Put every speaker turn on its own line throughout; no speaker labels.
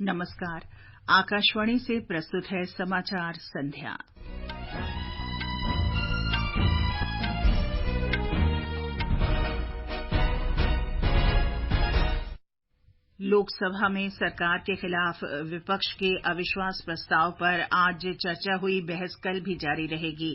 नमस्कार। आकाशवाणी से प्रस्तुत है समाचार संध्या। लोकसभा में सरकार के खिलाफ विपक्ष के अविश्वास प्रस्ताव पर आज चर्चा हुई। बहस कल भी जारी रहेगी।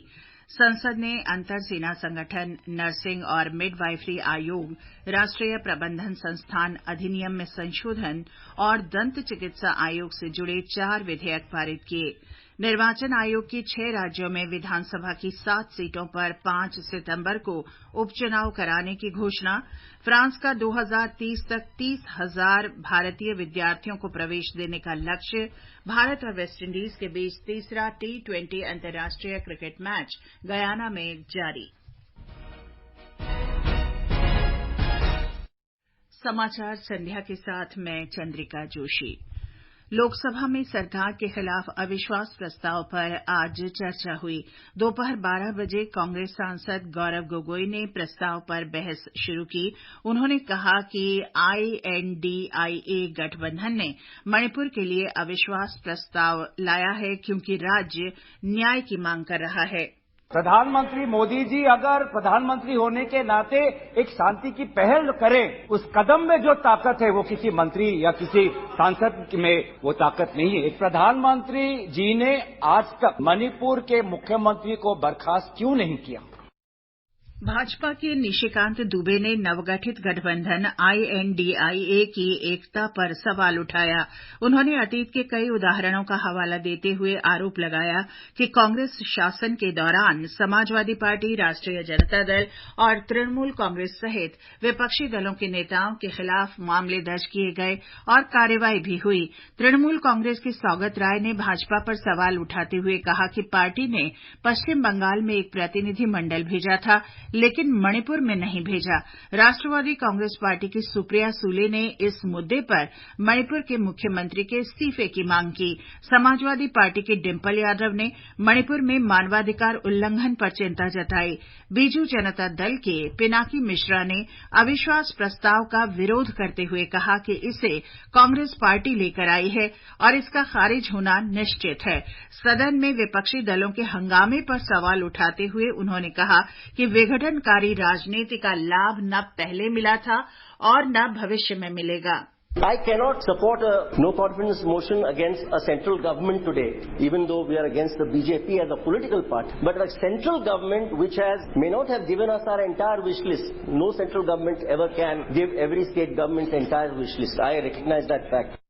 संसद ने अंतर सेना संगठन, नर्सिंग और मिडवाइफरी आयोग, राष्ट्रीय प्रबंधन संस्थान अधिनियम में संशोधन और दंत चिकित्सा आयोग से जुड़े 4 विधेयक पारित किए। निर्वाचन आयोग की 6 राज्यों में विधानसभा की 7 सीटों पर 5 सितंबर को उपचुनाव कराने की घोषणा। फ्रांस का 2030 तक 30,000 भारतीय विद्यार्थियों को प्रवेश देने का लक्ष्य। भारत और वेस्टइंडीज के बीच तीसरा T20 अंतर्राष्ट्रीय क्रिकेट मैच गयाना में जारी। समाचार संध्या के साथ मैं चंद्रिका जोशी। लोकसभा में सरकार के खिलाफ अविश्वास प्रस्ताव पर आज चर्चा हुई। दोपहर 12 बजे कांग्रेस सांसद गौरव गोगोई ने प्रस्ताव पर बहस शुरू की। उन्होंने कहा कि INDIA गठबंधन ने मणिपुर के लिए अविश्वास प्रस्ताव लाया है क्योंकि राज्य न्याय की मांग कर रहा है।
प्रधानमंत्री मोदी जी अगर प्रधानमंत्री होने के नाते एक शांति की पहल करें, उस कदम में जो ताकत है वो किसी मंत्री या किसी सांसद में वो ताकत नहीं है। एक प्रधानमंत्री जी ने आज तक मणिपुर के मुख्यमंत्री को बर्खास्त क्यों नहीं किया?
भाजपा के निशिकांत दुबे ने नवगठित गठबंधन INDIA की एकता पर सवाल उठाया। उन्होंने अतीत के कई उदाहरणों का हवाला देते हुए आरोप लगाया कि कांग्रेस शासन के दौरान समाजवादी पार्टी, राष्ट्रीय जनता दल और तृणमूल कांग्रेस सहित विपक्षी दलों के नेताओं के खिलाफ मामले दर्ज किए गए और कार्रवाई भी हुई। तृणमूल कांग्रेस की सौगत राय ने भाजपा पर सवाल उठाते हुए कहा कि पार्टी ने पश्चिम बंगाल में एक प्रतिनिधि मंडल भेजा था, लेकिन मणिपुर में नहीं भेजा। राष्ट्रवादी कांग्रेस पार्टी की सुप्रिया सुले ने इस मुद्दे पर मणिपुर के मुख्यमंत्री के इस्तीफे की मांग की। समाजवादी पार्टी के डिंपल यादव ने मणिपुर में मानवाधिकार उल्लंघन पर चिंता जताई। बीजू जनता दल के पिनाकी मिश्रा ने अविश्वास प्रस्ताव का विरोध करते हुए कहा कि इसे कांग्रेस पार्टी लेकर आई है और इसका खारिज होना निश्चित है। सदन में विपक्षी दलों के हंगामे पर सवाल उठाते हुए उन्होंने कहा कि विघटनकारी राजनीति का लाभ न पहले मिला था और न भविष्य में मिलेगा।
I cannot support a no confidence motion against a central government today, even though we are against the BJP as a political party. But a central government which may not have given us our entire wish list. No central government ever can give every state government's entire wish list. I recognize that fact.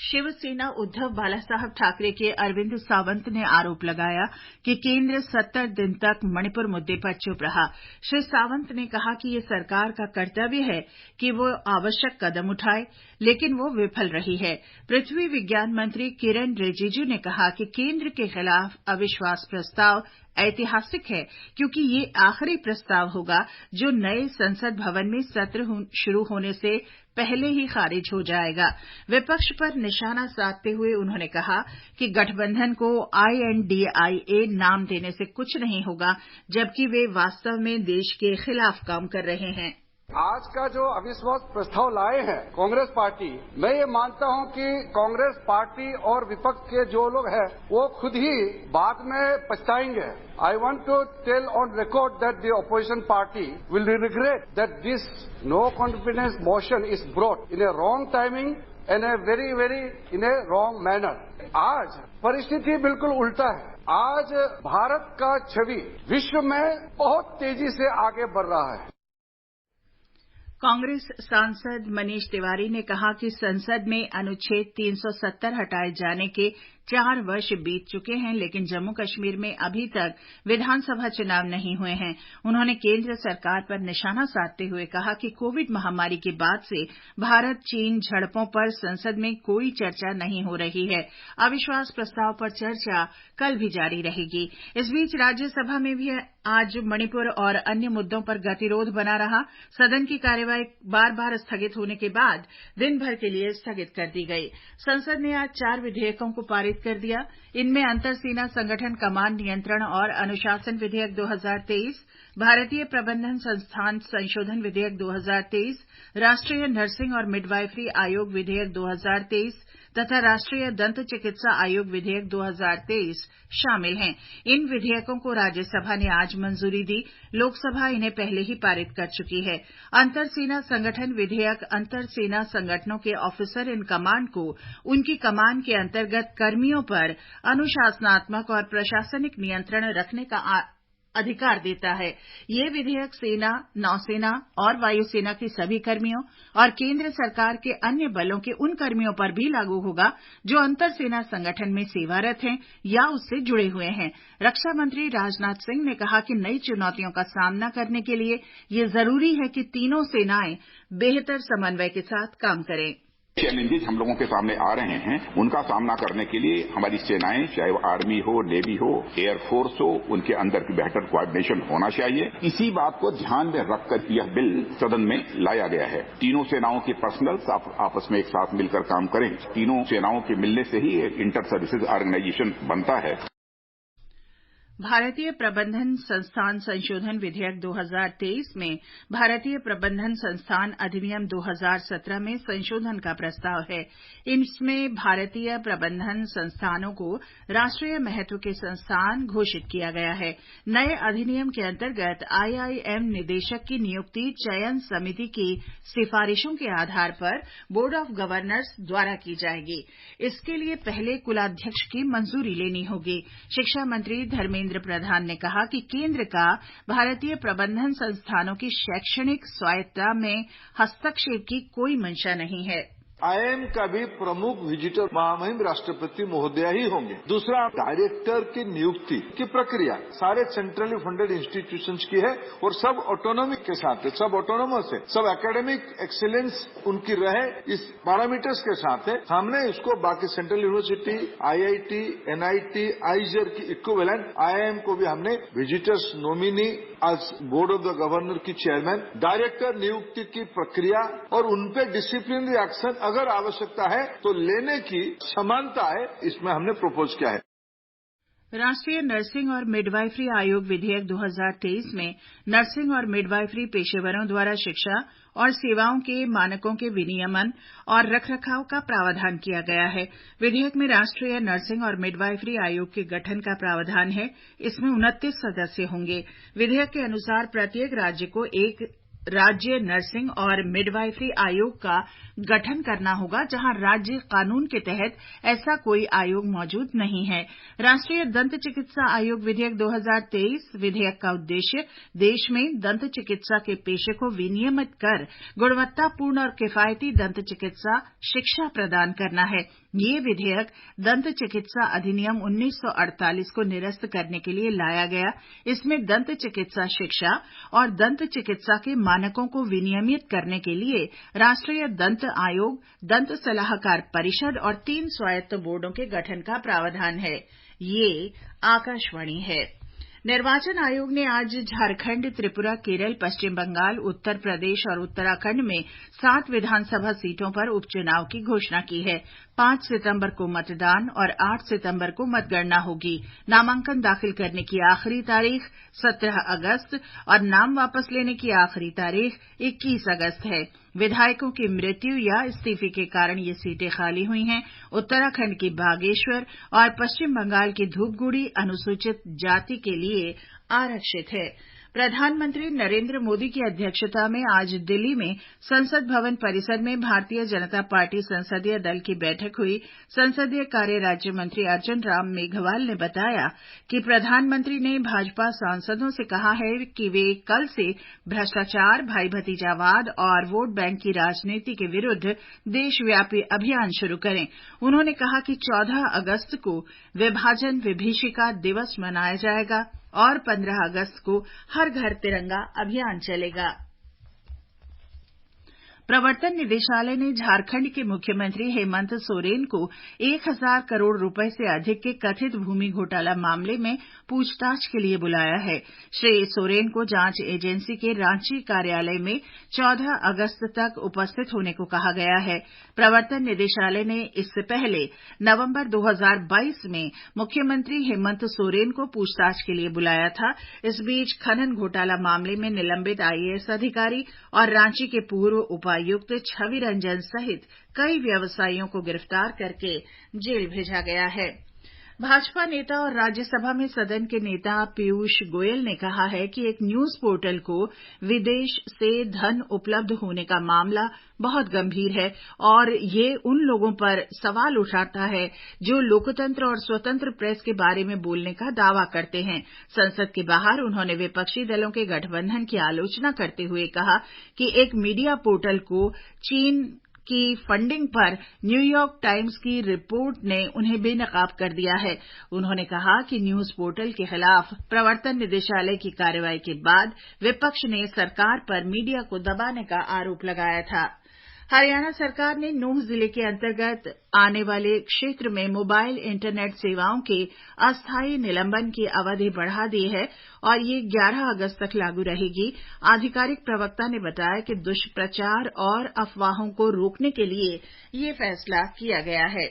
Shiv Sena Uddhav Balasaheb Thackeray के अरविंद सावंत ने आरोप लगाया कि केंद्र 70 दिन तक मणिपुर मुद्दे पर चुप रहा। श्री सावंत ने कहा कि ये सरकार का कर्तव्य है कि वो आवश्यक कदम उठाए, लेकिन वो विफल रही है। पृथ्वी विज्ञान मंत्री किरण रिजिजू ने कहा कि केंद्र के खिलाफ अविश्वास प्रस्ताव ऐतिहासिक है क्योंकि ये आखिरी प्रस्ताव होगा जो नए संसद भवन में सत्र शुरू होने से पहले ही खारिज हो जाएगा। विपक्ष पर निशाना साधते हुए उन्होंने कहा कि गठबंधन को INDIA नाम देने से कुछ नहीं होगा, जबकि वे वास्तव में देश के खिलाफ काम कर रहे हैं।
आज का जो अविश्वास प्रस्ताव लाए हैं कांग्रेस पार्टी, मैं ये मानता हूं कि कांग्रेस पार्टी और विपक्ष के जो लोग हैं वो खुद ही बाद में पछताएंगे। I want to tell on record that the opposition party will regret that this no confidence motion is brought in a wrong timing and a very in a wrong manner. आज परिस्थिति बिल्कुल उल्टा है। आज भारत का छवि विश्व में बहुत तेजी से आगे बढ़ रहा है।
कांग्रेस सांसद मनीष तिवारी ने कहा कि संसद में अनुच्छेद 370 हटाए जाने के 4 वर्ष बीत चुके हैं, लेकिन जम्मू कश्मीर में अभी तक विधानसभा चुनाव नहीं हुए हैं। उन्होंने केंद्र सरकार पर निशाना साधते हुए कहा कि कोविड महामारी के बाद से भारत चीन झड़पों पर संसद में कोई चर्चा नहीं हो रही है। अविश्वास प्रस्ताव पर चर्चा कल भी जारी रहेगी। इस बीच राज्यसभा में भी आज मणिपुर और अन्य मुद्दों पर गतिरोध बना रहा। सदन की कार्यवाही बार-बार स्थगित होने के बाद दिन भर के लिए स्थगित कर दी गई। संसद ने आज 4 विधेयकों को पारित कर दिया। इनमें अंतर सेना संगठन कमान नियंत्रण और अनुशासन विधेयक 2023, भारतीय प्रबंधन संस्थान संशोधन विधेयक 2023, राष्ट्रीय नर्सिंग और मिडवाइफरी आयोग विधेयक 2023 तथा राष्ट्रीय दंत चिकित्सा आयोग विधेयक 2023 शामिल हैं। इन विधेयकों को राज्यसभा ने आज मंजूरी दी। लोकसभा इन्हें पहले ही पारित कर चुकी है। अंतर सेना संगठन विधेयक अंतर सेना संगठनों के ऑफिसर इन कमांड को उनकी कमान के अंतर्गत कर्मियों पर अनुशासनात्मक और प्रशासनिक नियंत्रण रखने का अधिकार देता है। ये विधेयक सेना, नौसेना और वायुसेना के सभी कर्मियों और केंद्र सरकार के अन्य बलों के उन कर्मियों पर भी लागू होगा जो अंतर सेना संगठन में सेवारत हैं या उससे जुड़े हुए हैं। रक्षा मंत्री राजनाथ सिंह ने कहा कि नई चुनौतियों का सामना करने के लिए ये जरूरी है कि तीनों सेनाएं बेहतर समन्वय के साथ काम करें।
चैलेंजेस हम लोगों के सामने आ रहे हैं, उनका सामना करने के लिए हमारी सेनाएं, चाहे वो आर्मी हो, नेवी हो, एयरफोर्स हो, उनके अंदर की बेहतर कोऑर्डिनेशन होना चाहिए। इसी बात को ध्यान में रखकर यह बिल सदन में लाया गया है। तीनों सेनाओं के पर्सनल्स आपस में एक साथ मिलकर काम करें। तीनों सेनाओं के मिलने से ही एक इंटर सर्विसेज ऑर्गेनाइजेशन बनता है।
भारतीय प्रबंधन संस्थान संशोधन विधेयक 2023 में भारतीय प्रबंधन संस्थान अधिनियम 2017 में संशोधन का प्रस्ताव है। इसमें भारतीय प्रबंधन संस्थानों को राष्ट्रीय महत्व के संस्थान घोषित किया गया है। नए अधिनियम के अंतर्गत आईआईएम निदेशक की नियुक्ति चयन समिति की सिफारिशों के आधार पर बोर्ड ऑफ गवर्नर्स द्वारा की जाएगी। इसके लिए पहले कुलाध्यक्ष की मंजूरी लेनी होगी। शिक्षा मंत्री धर्मेंद्र प्रधान ने कहा कि केंद्र का भारतीय प्रबंधन संस्थानों की शैक्षणिक स्वायत्तता में हस्तक्षेप की कोई मंशा नहीं है।
आईआईएम का भी प्रमुख विजिटर महामहिम राष्ट्रपति महोदया ही होंगे। दूसरा, डायरेक्टर की नियुक्ति की प्रक्रिया सारे सेंट्रली फंडेड इंस्टीट्यूशंस की है और सब ऑटोनॉमिक के साथ है, सब ऑटोनोमस है, सब एकेडमिक एक्सीलेंस उनकी रहे, इस पैरामीटर्स के साथ है। हमने इसको बाकी सेंट्रल यूनिवर्सिटी, आईआईटी, एनआईटी, आईजर की इक्विवेलेंट आईआईएम को भी हमने विजिटर्स नॉमिनी आज बोर्ड ऑफ द गवर्नर की चेयरमैन, डायरेक्टर नियुक्ति की प्रक्रिया और उनपे डिसिप्लिनरी एक्शन अगर आवश्यकता है तो लेने की समानता है, इसमें हमने प्रपोज किया है।
राष्ट्रीय नर्सिंग और मिडवाइफरी आयोग विधेयक 2023 में नर्सिंग और मिडवाइफरी पेशेवरों द्वारा शिक्षा और सेवाओं के मानकों के विनियमन और रखरखाव का प्रावधान किया गया है। विधेयक में राष्ट्रीय नर्सिंग और मिडवाइफरी आयोग के गठन का प्रावधान है। इसमें 29 सदस्य होंगे। विधेयक के अनुसार प्रत्येक राज्य को एक राज्य नर्सिंग और मिडवाइफरी आयोग का गठन करना होगा, जहां राज्य कानून के तहत ऐसा कोई आयोग मौजूद नहीं है। राष्ट्रीय दंत चिकित्सा आयोग विधेयक 2023 विधेयक का उद्देश्य देश में दंत चिकित्सा के पेशे को विनियमित कर गुणवत्तापूर्ण और किफायती दंत चिकित्सा शिक्षा प्रदान करना है। ये विधेयक दंत चिकित्सा अधिनियम 1948 को निरस्त करने के लिए लाया गया। इसमें दंत चिकित्सा शिक्षा और दंत चिकित्सा के मानकों को विनियमित करने के लिए राष्ट्रीय दंत आयोग, दंत सलाहकार परिषद और 3 स्वायत्त बोर्डों के गठन का प्रावधान है। ये आकाशवाणी है। निर्वाचन आयोग ने आज झारखंड, त्रिपुरा, केरल, पश्चिम बंगाल, उत्तर प्रदेश और उत्तराखंड में 7 विधानसभा सीटों पर उपचुनाव की घोषणा की है। 5 सितंबर को मतदान और 8 सितंबर को मतगणना होगी। नामांकन दाखिल करने की आखिरी तारीख 17 अगस्त और नाम वापस लेने की आखिरी तारीख 21 अगस्त है। विधायकों की मृत्यु या इस्तीफे के कारण ये सीटें खाली हुई हैं। उत्तराखंड की बागेश्वर और पश्चिम बंगाल की धूपगुड़ी अनुसूचित जाति के लिए आरक्षित है। प्रधानमंत्री नरेंद्र मोदी की अध्यक्षता में आज दिल्ली में संसद भवन परिसर में भारतीय जनता पार्टी संसदीय दल की बैठक हुई। संसदीय कार्य राज्य मंत्री अर्जुन राम मेघवाल ने बताया कि प्रधानमंत्री ने भाजपा सांसदों से कहा है कि वे कल से भ्रष्टाचार, भाई भतीजावाद और वोट बैंक की राजनीति के विरुद्ध देशव्यापी अभियान शुरू करें। उन्होंने कहा कि 14 अगस्त को विभाजन विभीषिका दिवस मनाया जाएगा और 15 अगस्त को हर घर तिरंगा अभियान चलेगा। प्रवर्तन निदेशालय ने झारखंड के मुख्यमंत्री हेमंत सोरेन को 1000 करोड़ रुपए से अधिक के कथित भूमि घोटाला मामले में पूछताछ के लिए बुलाया है। श्री सोरेन को जांच एजेंसी के रांची कार्यालय में 14 अगस्त तक उपस्थित होने को कहा गया है। प्रवर्तन निदेशालय ने इससे पहले नवंबर 2022 में मुख्यमंत्री हेमंत सोरेन को पूछताछ के लिए बुलाया था। इस बीच खनन घोटाला मामले में निलंबित आईएएस अधिकारी और रांची के पूर्व उपायुक्त छवि रंजन सहित कई व्यवसायियों को गिरफ्तार करके जेल भेजा गया है। भाजपा नेता और राज्यसभा में सदन के नेता पीयूष गोयल ने कहा है कि एक न्यूज पोर्टल को विदेश से धन उपलब्ध होने का मामला बहुत गंभीर है और ये उन लोगों पर सवाल उठाता है जो लोकतंत्र और स्वतंत्र प्रेस के बारे में बोलने का दावा करते हैं। संसद के बाहर उन्होंने विपक्षी दलों के गठबंधन की आलोचना करते हुए कहा कि एक मीडिया पोर्टल को चीन की फंडिंग पर न्यूयॉर्क टाइम्स की रिपोर्ट ने उन्हें बेनकाब कर दिया है। उन्होंने कहा कि न्यूज पोर्टल के खिलाफ प्रवर्तन निदेशालय की कार्रवाई के बाद विपक्ष ने सरकार पर मीडिया को दबाने का आरोप लगाया था। हरियाणा सरकार ने नूंह जिले के अंतर्गत आने वाले क्षेत्र में मोबाइल इंटरनेट सेवाओं के अस्थायी निलंबन की अवधि बढ़ा दी है और ये 11 अगस्त तक लागू रहेगी। आधिकारिक प्रवक्ता ने बताया कि दुष्प्रचार और अफवाहों को रोकने के लिए ये फैसला किया गया है।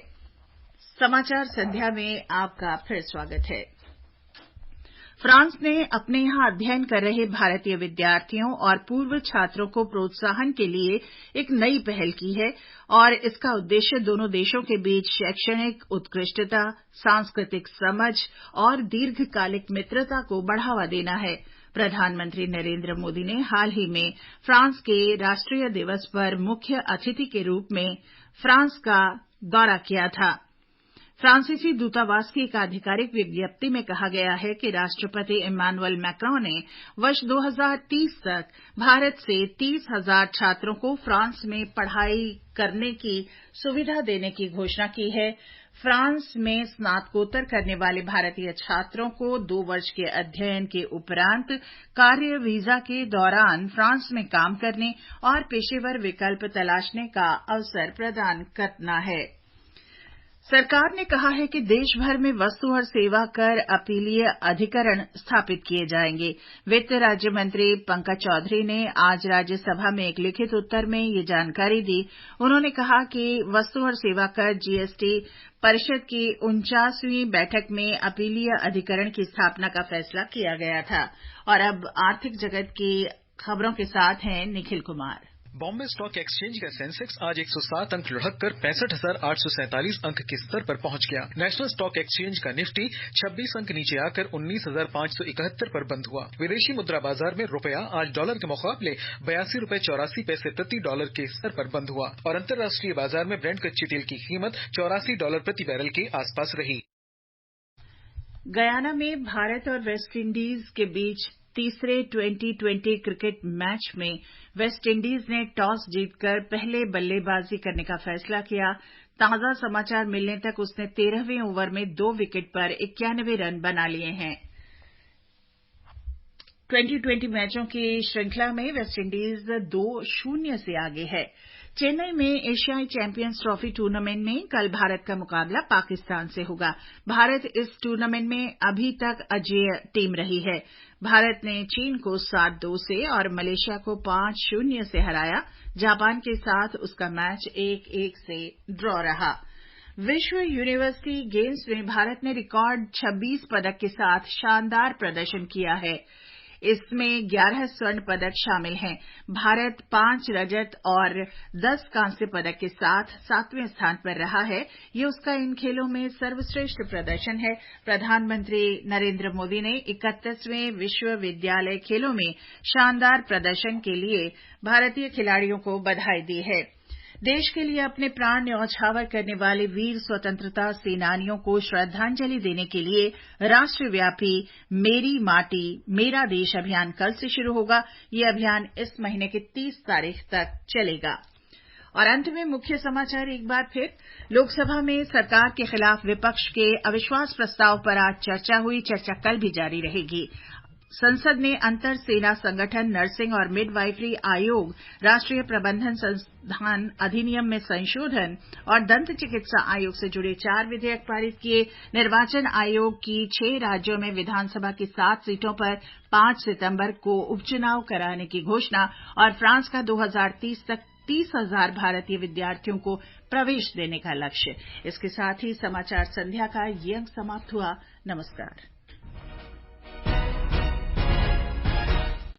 समाचार संध्या में आपका फिर स्वागत है। फ्रांस ने अपने यहां अध्ययन कर रहे भारतीय विद्यार्थियों और पूर्व छात्रों को प्रोत्साहन के लिए एक नई पहल की है और इसका उद्देश्य दोनों देशों के बीच शैक्षणिक उत्कृष्टता, सांस्कृतिक समझ और दीर्घकालिक मित्रता को बढ़ावा देना है। प्रधानमंत्री नरेंद्र मोदी ने हाल ही में फ्रांस के राष्ट्रीय दिवस पर मुख्य अतिथि के रूप में फ्रांस का दौरा किया था। फ्रांसीसी दूतावास की एक आधिकारिक विज्ञप्ति में कहा गया है कि राष्ट्रपति इमैनुअल मैक्रों ने वर्ष 2030 तक भारत से 30,000 छात्रों को फ्रांस में पढ़ाई करने की सुविधा देने की घोषणा की है। फ्रांस में स्नातकोत्तर करने वाले भारतीय छात्रों को 2 वर्ष के अध्ययन के उपरांत कार्य वीजा के दौरान फ्रांस में काम करने और पेशेवर विकल्प तलाशने का अवसर प्रदान करना है। सरकार ने कहा है कि देश भर में वस्तु और सेवा कर अपीलीय अधिकरण स्थापित किए जाएंगे। वित्त राज्य मंत्री पंकज चौधरी ने आज राज्यसभा में एक लिखित उत्तर में ये जानकारी दी। उन्होंने कहा कि वस्तु और सेवा कर जीएसटी परिषद की 49वीं बैठक में अपीलीय अधिकरण की स्थापना का फैसला किया गया था। और अब आर्थिक जगत की खबरों के साथ हैं निखिल कुमार।
बॉम्बे स्टॉक एक्सचेंज का सेंसेक्स आज 107 अंक लुढ़ककर 65,847 अंक के स्तर पर पहुंच गया। नेशनल स्टॉक एक्सचेंज का निफ्टी 26 अंक नीचे आकर 19,571 पर बंद हुआ। विदेशी मुद्रा बाजार में रुपया आज डॉलर के मुकाबले 82 रुपए 84 पैसे प्रति डॉलर के स्तर पर बंद हुआ और अंतर्राष्ट्रीय बाजार में ब्रेंट कच्चे तेल की कीमत $84 प्रति बैरल के आसपास रही।
गयाना में भारत और वेस्टइंडीज के बीच तीसरे T20 क्रिकेट मैच में वेस्टइंडीज ने टॉस जीतकर पहले बल्लेबाजी करने का फैसला किया। ताजा समाचार मिलने तक उसने 13वें ओवर में 2 विकेट पर 91 रन बना लिए हैं। 2020 मैचों की श्रृंखला में वेस्टइंडीज 2-0 से आगे है। चेन्नई में एशियाई चैंपियंस ट्रॉफी टूर्नामेंट में कल भारत का मुकाबला पाकिस्तान से होगा। भारत इस टूर्नामेंट में अभी तक अजेय टीम रही है। भारत ने चीन को 7-2 से और मलेशिया को 5-0 से हराया। जापान के साथ उसका मैच 1-1 से ड्रॉ रहा। विश्व यूनिवर्सिटी गेम्स में भारत ने रिकॉर्ड 26 पदक के साथ शानदार प्रदर्शन किया है। इसमें 11 स्वर्ण पदक शामिल हैं। भारत 5 रजत और 10 कांस्य पदक के साथ 7वें स्थान पर रहा है। ये उसका इन खेलों में सर्वश्रेष्ठ प्रदर्शन है। प्रधानमंत्री नरेंद्र मोदी ने 31वें विश्वविद्यालय खेलों में शानदार प्रदर्शन के लिए भारतीय खिलाड़ियों को बधाई दी है। देश के लिए अपने प्राण न्यौछावर करने वाले वीर स्वतंत्रता सेनानियों को श्रद्धांजलि देने के लिए राष्ट्रव्यापी मेरी माटी मेरा देश अभियान कल से शुरू होगा। ये अभियान इस महीने की 30 तारीख तक चलेगा। और अंत में मुख्य समाचार एक बार फिर। लोकसभा में सरकार के खिलाफ विपक्ष के अविश्वास प्रस्ताव पर आज चर्चा हुई। चर्चा कल भी जारी रहेगी। संसद ने अंतर सेना संगठन नर्सिंग और मिडवाइफरी आयोग, राष्ट्रीय प्रबंधन संस्थान अधिनियम में संशोधन और दंत चिकित्सा आयोग से जुड़े 4 विधेयक पारित किए। निर्वाचन आयोग की 6 राज्यों में विधानसभा की 7 सीटों पर 5 सितंबर को उपचुनाव कराने की घोषणा और फ्रांस का 2030 तक 30,000 भारतीय विद्यार्थियों को प्रवेश देने का लक्ष्य। इसके साथ ही समाचार संध्या का ये अंक समाप्त हुआ। नमस्कार।